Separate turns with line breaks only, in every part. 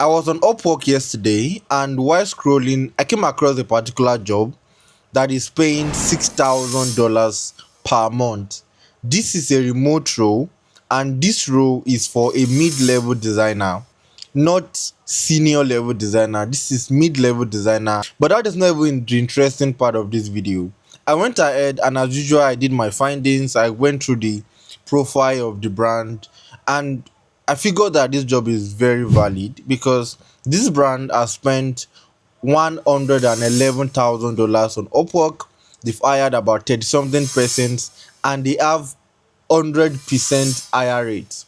I was on Upwork yesterday, and while scrolling, I came across a particular job that is paying $6,000 per month. This is a remote role, and this role is for a mid-level designer, not senior level designer. This is mid-level designer, but that is not even the interesting part of this video. I went ahead and, as usual, I did my findings. I went through the profile of the brand, and I figured that this job is very valid because this brand has spent $111,000 on Upwork. They've hired about 30 something persons, and they have 100% hire rate.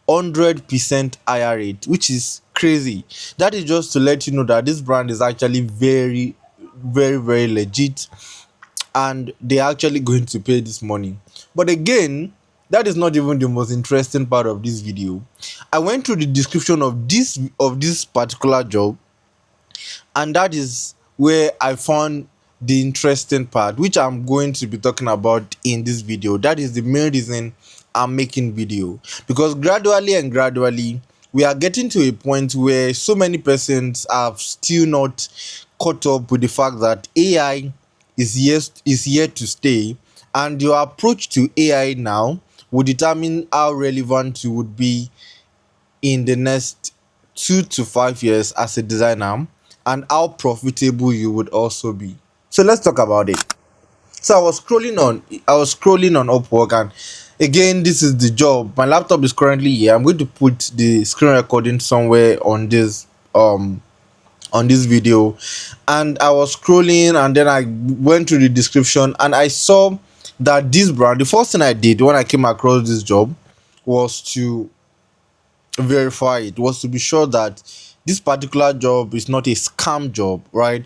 100% hire rate, which is crazy. That is just to let you know that this brand is actually very, very, very legit, and they're actually going to pay this money. But again, that is not even the most interesting part of this video. I went through the description of this particular job, and that is where I found the interesting part, which I'm going to be talking about in this video. That is the main reason I'm making video, because gradually we are getting to a point where so many persons have still not caught up with the fact that AI is here to stay, and your approach to AI now will determine how relevant you would be in the next 2 to 5 years as a designer, and how profitable you would also be. So let's talk about it. So I was scrolling on Upwork, and again, this is the job. My laptop is currently here. I'm going to put the screen recording somewhere on this video. And I was scrolling, and then I went to the description, and I saw that this brand, the first thing I did when I came across this job was to verify it, was to be sure that this particular job is not a scam job, right?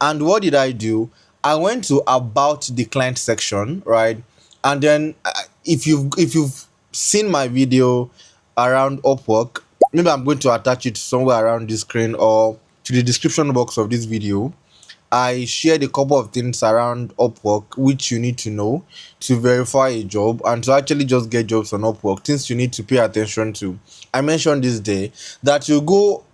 And what did I do? I went to about the client section, right? And then if you've seen my video around Upwork, maybe I'm going to attach it somewhere around the screen or to the description box of this video. I shared a couple of things around Upwork which you need to know to verify a job and to actually just get jobs on Upwork, things you need to pay attention to. I mentioned this day that you go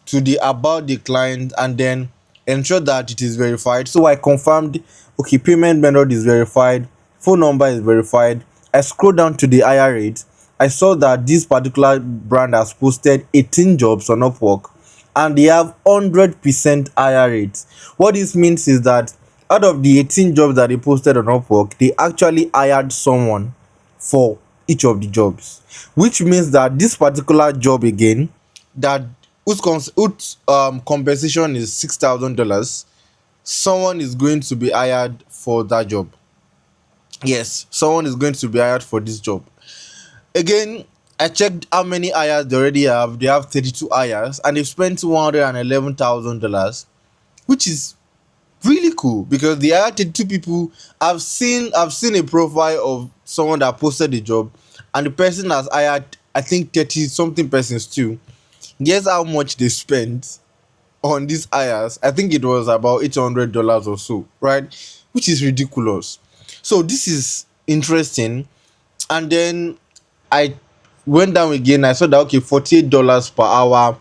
to the about the client and then ensure that it is verified. So I confirmed, okay, payment method is verified, phone number is verified. I scroll down to the hire rate. I saw that this particular brand has posted 18 jobs on Upwork, and they have 100% hire rate. What this means is that out of the 18 jobs that they posted on Upwork, they actually hired someone for each of the jobs, which means that this particular job again, that whose compensation is $6,000, someone is going to be hired for that job. Yes, someone is going to be hired for this job. Again, I checked how many hires they already have. They have 32 hires, and they've spent $111,000, which is really cool because they hired 32 people. I've seen a profile of someone that posted the job, and the person has hired, I think, 30 something persons too. Guess how much they spent on these hires? I think it was about $800 or so, right? Which is ridiculous. So this is interesting. And then I went down again. I saw that, okay, $48 per hour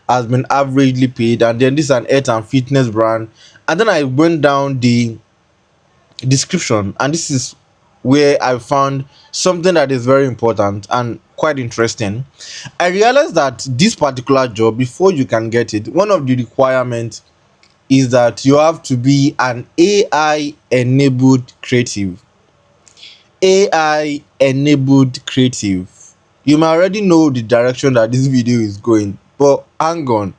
has been averagely paid, and then this is an health and fitness brand. And then I went down the description, and this is where I found something that is very important and quite interesting. I realized that this particular job, before you can get it, one of the requirements is that you have to be an AI enabled creative. AI enabled creative. You might already know the direction that this video is going, but hang on,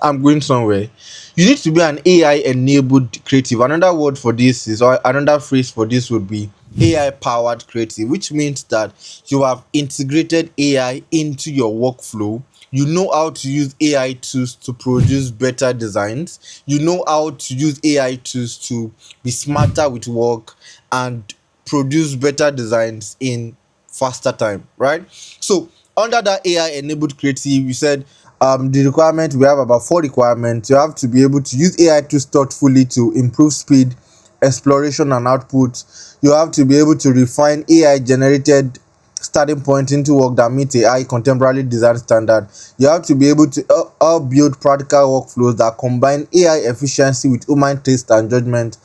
I'm going somewhere. You need to be an AI enabled creative. Another word for this is, or another phrase for this would be AI powered creative, which means that you have integrated AI into your workflow. You know how to use AI tools to produce better designs. You know how to use AI tools to be smarter with work and produce better designs in faster time, right? So under that AI enabled creative, you said the requirement, we have about 4 requirements. You have to be able to use AI tools thoughtfully to improve speed, exploration, and output. You have to be able to refine AI generated starting point into work that meets AI contemporary design standard. You have to be able to help build practical workflows that combine AI efficiency with human taste and judgment.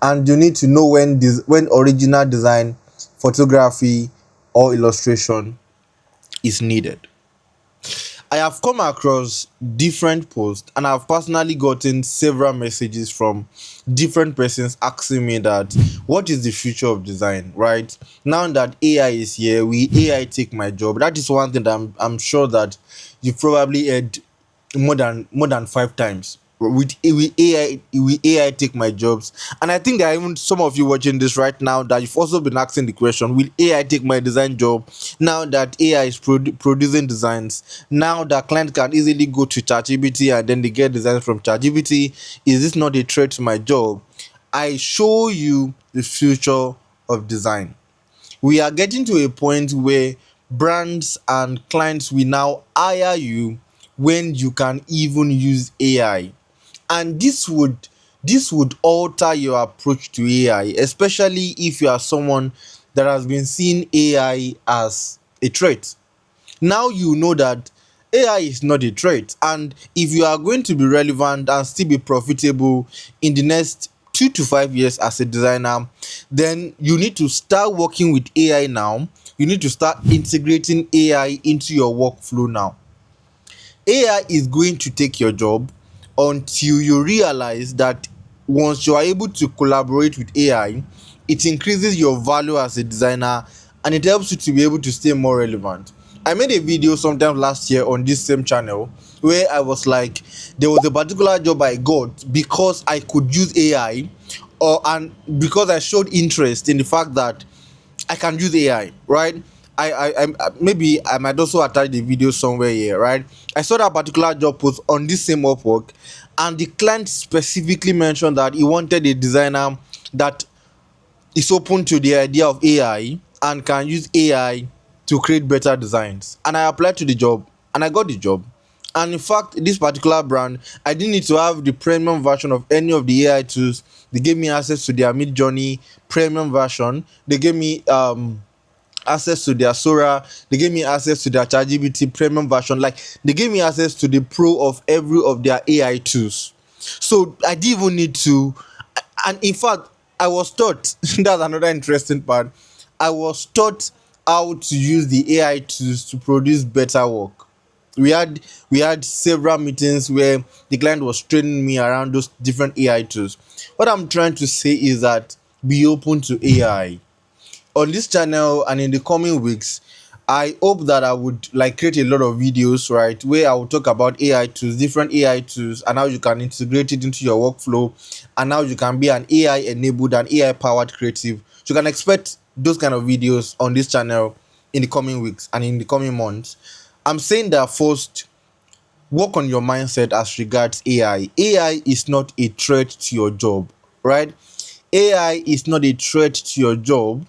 And you need to know when original design, photography, or illustration is needed. I have come across different posts and I've personally gotten several messages from different persons asking me that what is the future of design, right? Now that AI is here, will AI take my job? That is one thing that I'm sure that you've probably heard more than 5 times. Will AI take my jobs? And I think there are even some of you watching this right now that you've also been asking the question, will AI take my design job? Now that AI is producing designs, now that client can easily go to ChatGPT and then they get designs from ChatGPT, is this not a threat to my job? I show you the future of design. We are getting to a point where brands and clients will now hire you when you can even use AI. And this would alter your approach to AI, especially if you are someone that has been seeing AI as a threat. Now you know that AI is not a threat, and if you are going to be relevant and still be profitable in the next 2 to 5 years as a designer, then you need to start working with AI now. You need to start integrating AI into your workflow now. AI is going to take your job until you realize that once you are able to collaborate with AI, it increases your value as a designer and it helps you to be able to stay more relevant. I made a video sometime last year on this same channel where I was like, there was a particular job I got because I could use AI, and because I showed interest in the fact that I can use AI, right? Maybe I might also attach the video somewhere here, right? I saw that particular job post on this same Upwork, and the client specifically mentioned that he wanted a designer that is open to the idea of AI and can use AI to create better designs. And I applied to the job and I got the job. And in fact, this particular brand, I didn't need to have the premium version of any of the AI tools. They gave me access to their Mid Journey premium version. They gave me access to their Sora. They gave me access to their ChatGPT premium version. Like, they gave me access to the pro of every of their AI tools. So I didn't even need to. And in fact, I was taught that's another interesting part. I was taught how to use the AI tools to produce better work. We had several meetings where the client was training me around those different AI tools. What I'm trying to say is that be open to AI on this channel. And in the coming weeks, I hope that I would like create a lot of videos, right, where I will talk about AI tools, different AI tools, and how you can integrate it into your workflow, and how you can be an AI enabled and AI powered creative. So you can expect those kind of videos on this channel in the coming weeks and in the coming months. I'm saying that first, work on your mindset as regards AI. AI is not a threat to your job, right? AI is not a threat to your job.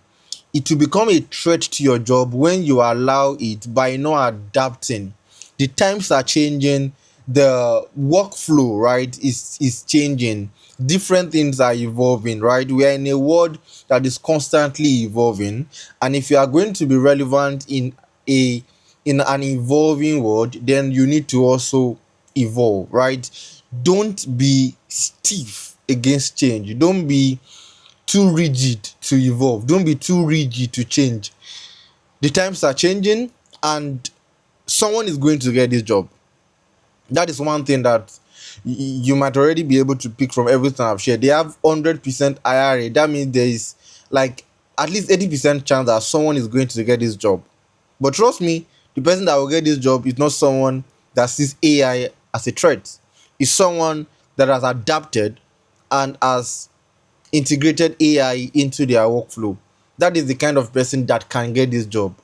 It will become a threat to your job when you allow it by not adapting. The times are changing, the workflow, right, is changing. Different things are evolving, right? We are in a world that is constantly evolving, and if you are going to be relevant a in an evolving world, then you need to also evolve, right? Don't be stiff against change. Don't be too rigid to evolve. Don't be too rigid to change. The times are changing and someone is going to get this job. That is one thing that you might already be able to pick from everything I've shared. They have 100% IRA. That means there is like at least 80% chance that someone is going to get this job. But trust me, the person that will get this job is not someone that sees AI as a threat. It's someone that has adapted and has integrated AI into their workflow. That is the kind of person that can get this job,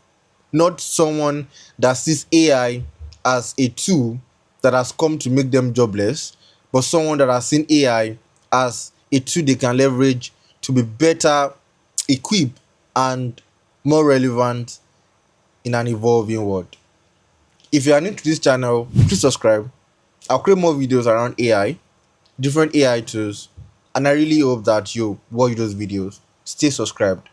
not someone that sees AI as a tool that has come to make them jobless, but someone that has seen AI as a tool they can leverage to be better equipped and more relevant in an evolving world. If you are new to this channel, please subscribe. I'll create more videos around AI, different AI tools, and I really hope that you watch those videos. Stay subscribed.